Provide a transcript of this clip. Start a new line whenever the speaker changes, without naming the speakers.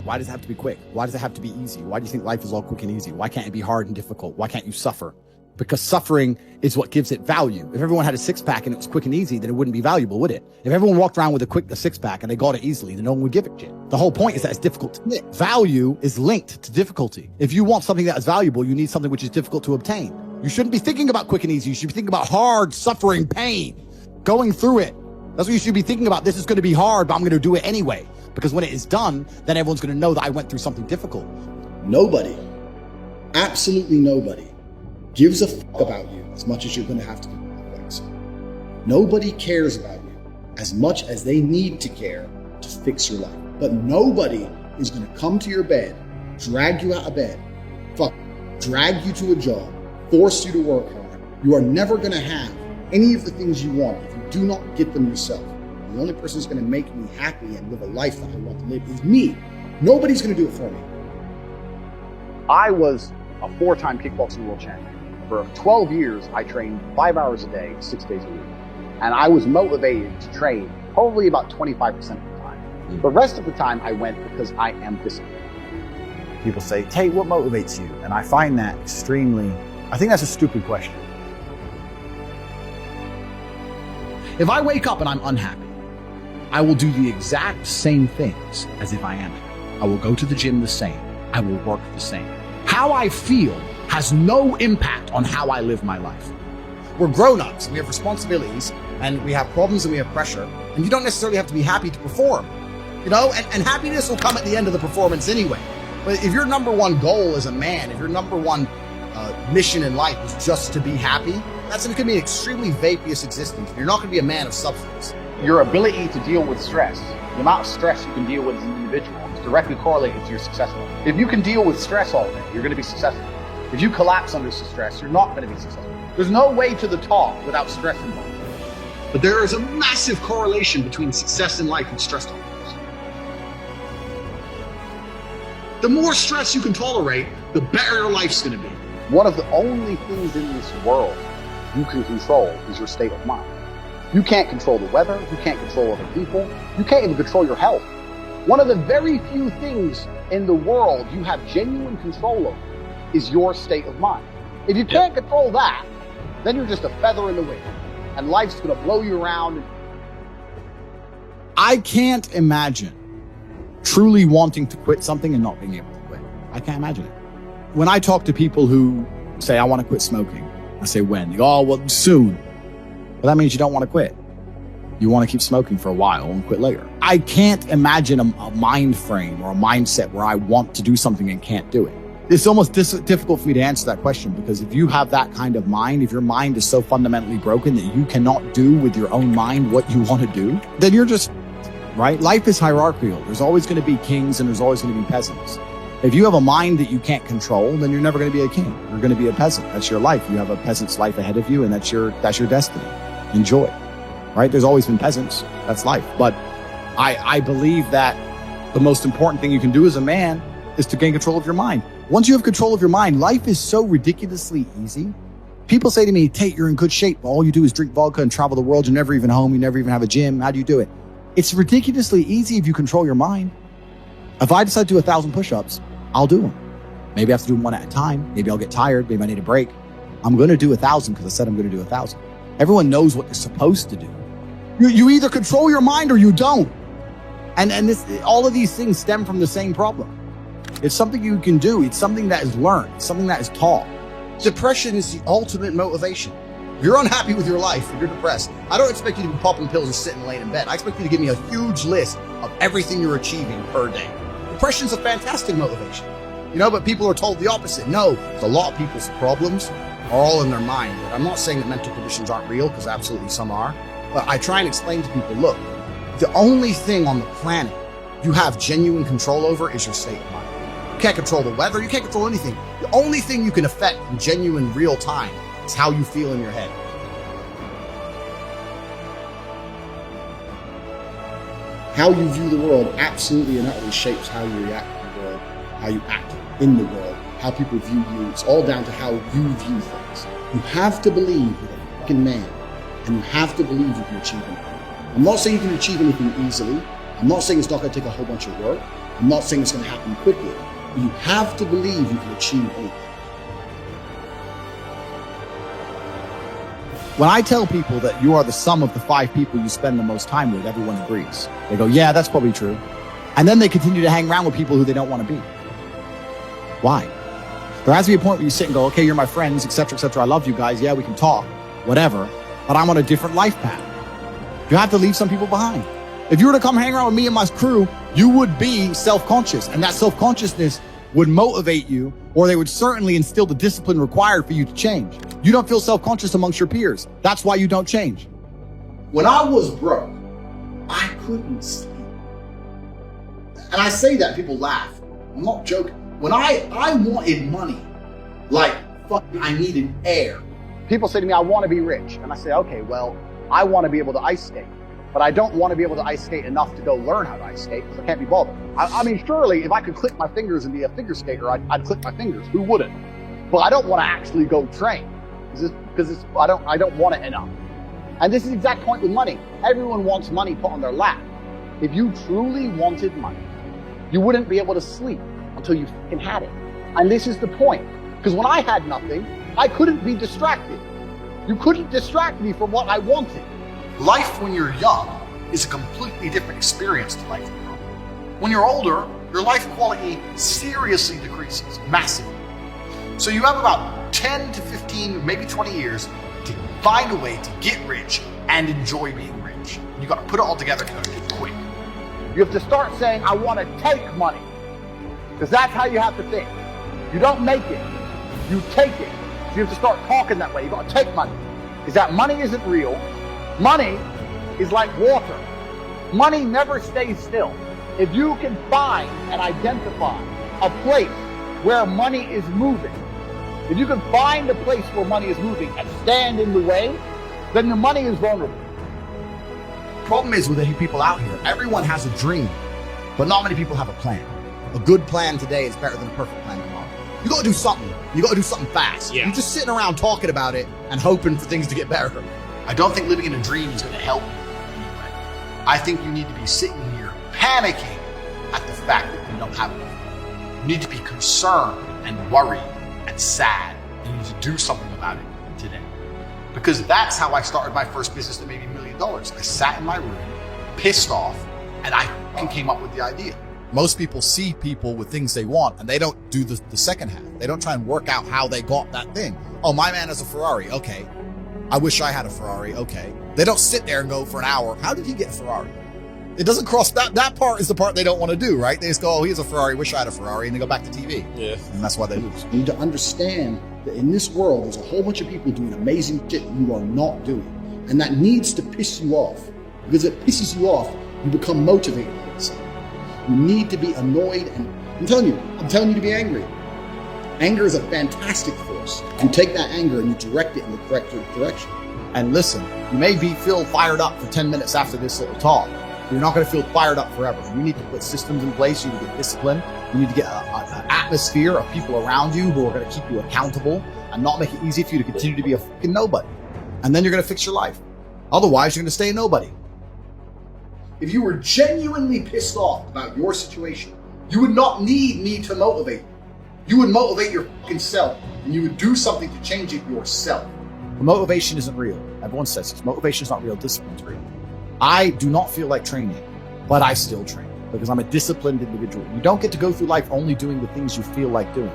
Why does it have to be quick? Why does it have to be easy? Why do you think life is all quick and easy? Why can't it be hard and difficult? Why can't you suffer? Because suffering is what gives it value. If everyone had a six-pack and it was quick and easy, then it wouldn't be valuable, would it? If everyone walked around with a six-pack and they got it easily, then no one would give a shit. The whole point is that it's difficult to get. Value is linked to difficulty. If you want something that is valuable, you need something which is difficult to obtain. You shouldn't be thinking about quick and easy. You should be thinking about hard, suffering, pain, going through it. That's what you should be thinking about. This is going to be hard, but I'm going to do it anyway. Because when it is done, then everyone's going to know that I went through something difficult.
Nobody, absolutely nobody, gives a fuck about you as much as you're going to have to do complex. Nobody cares about you as much as they need to care to fix your life. But nobody is going to come to your bed, drag you out of bed, drag you to a job, force you to work hard. You are never going to have any of the things you want if you do not get them yourself. The only person who's going to make me happy and live a life that I want to live is me. Nobody's going to do it for me.
I was a 4-time kickboxing world champion. For 12 years, I trained 5 hours a day, 6 days a week. And I was motivated to train probably about 25% of the time. The rest of the time I went because I am disciplined.
People say, Tate, what motivates you? And I find that I think that's a stupid question.
If I wake up and I'm unhappy, I will do the exact same things as if I am happy. I will go to the gym the same. I will work the same. How I feel has no impact on how I live my life. We're grown-ups, we have responsibilities, and we have problems and we have pressure, and you don't necessarily have to be happy to perform, and happiness will come at the end of the performance anyway. But if your number one goal as a man, if your number one mission in life is just to be happy, that's going to be an extremely vaporous existence. You're not going to be a man of substance.
Your ability to deal with stress, the amount of stress you can deal with as an individual, is directly correlated to your success level. If you can deal with stress all day, you're going to be successful. If you collapse under stress, you're not going to be successful. There's no way to the top without stress involved.
But there is a massive correlation between success in life and stress tolerance. The more stress you can tolerate, the better your life's going to be.
One of the only things in this world you can control is your state of mind. You can't control the weather, you can't control other people, you can't even control your health. One of the very few things in the world you have genuine control over is your state of mind. If you can't control that, then you're just a feather in the wind, and life's gonna blow you around.
I can't imagine truly wanting to quit something and not being able to quit. I can't imagine it. When I talk to people who say, I want to quit smoking, I say, when? They go, oh, well, soon. Well, that means you don't want to quit. You want to keep smoking for a while and quit later. I can't imagine a mind frame or a mindset where I want to do something and can't do it. It's almost difficult for me to answer that question, because if you have that kind of mind, if your mind is so fundamentally broken that you cannot do with your own mind what you want to do, then you're just, right? Life is hierarchical. There's always going to be kings and there's always going to be peasants. If you have a mind that you can't control, then you're never going to be a king. You're going to be a peasant. That's your life. You have a peasant's life ahead of you, and that's your destiny. Enjoy, right? There's always been peasants. That's life. But I believe that the most important thing you can do as a man is to gain control of your mind. Once you have control of your mind, life is so ridiculously easy. People say to me, Tate, you're in good shape, but all you do is drink vodka and travel the world. You're never even home. You never even have a gym. How do you do it? It's ridiculously easy if you control your mind. If I decide to do 1,000 push-ups, I'll do them. Maybe I have to do them one at a time. Maybe I'll get tired. Maybe I need a break. I'm going to do 1,000 because I said I'm going to do 1,000. Everyone knows what they're supposed to do. You either control your mind or you don't. And all of these things stem from the same problem. It's something you can do. It's something that is learned. It's something that is taught. Depression is the ultimate motivation. If you're unhappy with your life, if you're depressed, I don't expect you to be popping pills and sitting laying in bed. I expect you to give me a huge list of everything you're achieving per day. Depression's a fantastic motivation, but people are told the opposite. No, a lot of people's problems are all in their mind. I'm not saying that mental conditions aren't real, because absolutely some are. But I try and explain to people, look, the only thing on the planet you have genuine control over is your state of mind. You can't control the weather. You can't control anything. The only thing you can affect in genuine real time is how you feel in your head.
How you view the world absolutely and utterly shapes how you react to the world, how you act in the world, how people view you. It's all down to how you view things. You have to believe you're a fucking man, and you have to believe you can achieve anything. I'm not saying you can achieve anything easily. I'm not saying it's not going to take a whole bunch of work. I'm not saying it's going to happen quickly. But you have to believe you can achieve anything.
When I tell people that you are the sum of the 5 people you spend the most time with, everyone agrees. They go, yeah, that's probably true. And then they continue to hang around with people who they don't want to be. Why? There has to be a point where you sit and go, okay, you're my friends, etc., etc. I love you guys. Yeah, we can talk, whatever. But I'm on a different life path. You have to leave some people behind. If you were to come hang around with me and my crew, you would be self-conscious. And that self-consciousness would motivate you, or they would certainly instill the discipline required for you to change. You don't feel self-conscious amongst your peers. That's why you don't change.
When I was broke, I couldn't sleep. And I say that, people laugh. I'm not joking. When I wanted money, like fucking I needed air.
People say to me, I want to be rich. And I say, okay, well, I want to be able to ice skate. But I don't want to be able to ice skate enough to go learn how to ice skate because I can't be bothered. I mean, surely if I could click my fingers and be a figure skater, I'd click my fingers. Who wouldn't? But I don't want to actually go train because I don't want it enough. And this is the exact point with money. Everyone wants money put on their lap. If you truly wanted money, you wouldn't be able to sleep until you fucking had it. And this is the point. Because when I had nothing, I couldn't be distracted. You couldn't distract me from what I wanted.
Life when you're young is a completely different experience to life when you're older. When you're older, your life quality seriously decreases massively. So you have about 10 to 15, maybe 20 years to find a way to get rich and enjoy being rich. You got to put it all together and you got to do it quick.
You have to start saying, I want to take money. Because that's how you have to think. You don't make it, you take it. So you have to start talking that way. You got to take money. Because that money isn't real. Money is like water. Money never stays still. If you can find and identify a place where money is moving, if you can find a place where money is moving and stand in the way, then the money is vulnerable.
Problem is with the people out here, everyone has a dream, but not many people have a plan. A good plan today is better than a perfect plan tomorrow. You gotta do something. You gotta do something fast.
Yeah.
You're just sitting around talking about it and hoping for things to get better.
I don't think living in a dream is going to help you anyway. I think you need to be sitting here panicking at the fact that you don't have enough. You need to be concerned and worried and sad. You need to do something about it today. Because that's how I started my first business that made me $1 million. I sat in my room, pissed off, and I came up with the idea.
Most people see people with things they want and they don't do the second half. They don't try and work out how they got that thing. Oh, my man has a Ferrari. Okay. I wish I had a Ferrari. Okay. They don't sit there and go for an hour, how did he get a Ferrari? It doesn't cross that part is the part they don't want to do, right? They just go, oh, he has a Ferrari, wish I had a Ferrari, and they go back to TV. Yeah. And that's why they lose.
You need to understand that in this world, there's a whole bunch of people doing amazing shit that you are not doing. And that needs to piss you off. Because if it pisses you off, you become motivated all of a sudden. You need to be annoyed, and I'm telling you to be angry. Anger is a fantastic force. You take that anger and you direct it in the correct direction.
And listen, you may feel fired up for 10 minutes after this little talk. But you're not going to feel fired up forever. You need to put systems in place. You need to get discipline. You need to get an atmosphere of people around you who are going to keep you accountable and not make it easy for you to continue to be a fucking nobody. And then you're going to fix your life. Otherwise, you're going to stay a nobody.
If you were genuinely pissed off about your situation, you would not need me to motivate you. You would motivate your fucking self, and you would do something to change it yourself.
Motivation isn't real. Everyone says this. Motivation is not real. Discipline is real. I do not feel like training, but I still train because I'm a disciplined individual. You don't get to go through life only doing the things you feel like doing.